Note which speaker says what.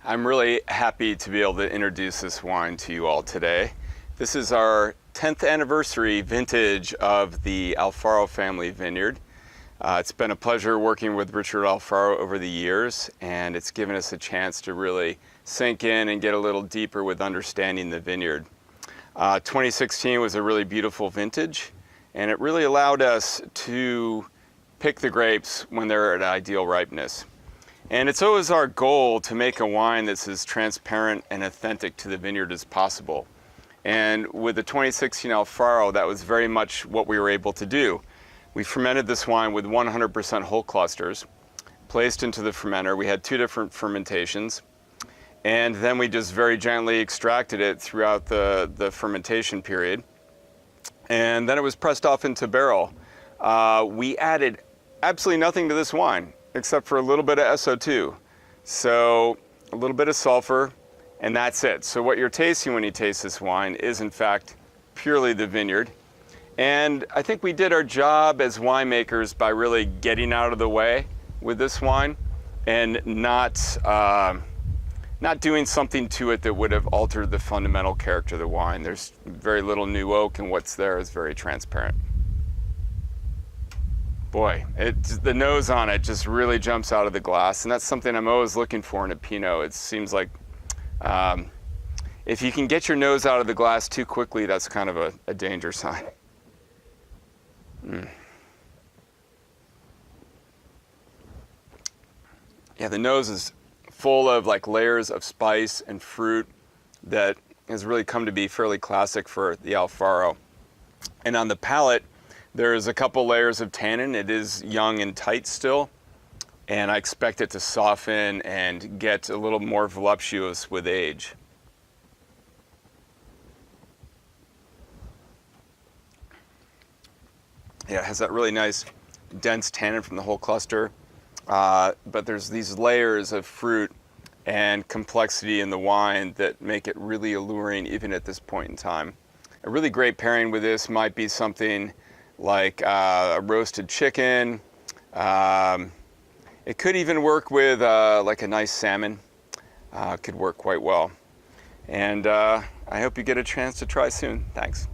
Speaker 1: I'm really happy to be able to introduce this wine to you all today. This is our 10th anniversary vintage of the Alfaro family vineyard. It's been a pleasure working with Richard Alfaro over the years, and it's given us a chance to really sink in and get a little deeper with understanding the vineyard. 2016 was a really beautiful vintage, and it really allowed us to pick the grapes when they're at ideal ripeness. And it's always our goal to make a wine that's as transparent and authentic to the vineyard as possible. And with the 2016 Alfaro, that was very much what we were able to do. We fermented this wine with 100% whole clusters, placed into the fermenter. We had 2 different fermentations, and then we just very gently extracted it throughout the fermentation period. And then it was pressed off into barrel. We added absolutely nothing to this wine except for a little bit of SO2. So a little bit of sulfur, and that's it. So what you're tasting when you taste this wine is in fact purely the vineyard. And I think we did our job as winemakers by really getting out of the way with this wine and not doing something to it that would have altered the fundamental character of the wine. There's very little new oak, and what's there is very transparent. Boy, the nose on it just really jumps out of the glass, and that's something I'm always looking for in a Pinot. It seems like if you can get your nose out of the glass too quickly, that's kind of a danger sign. Yeah, the nose is full of like layers of spice and fruit that has really come to be fairly classic for the Alfaro. And on the palate, there's a couple layers of tannin. It is young and tight still, and I expect it to soften and get a little more voluptuous with age. Yeah, it has that really nice dense tannin from the whole cluster, but there's these layers of fruit and complexity in the wine that make it really alluring even at this point in time. A really great pairing with this might be something like a roasted chicken. It could even work with like a nice salmon. Could work quite well. And I hope you get a chance to try soon. Thanks.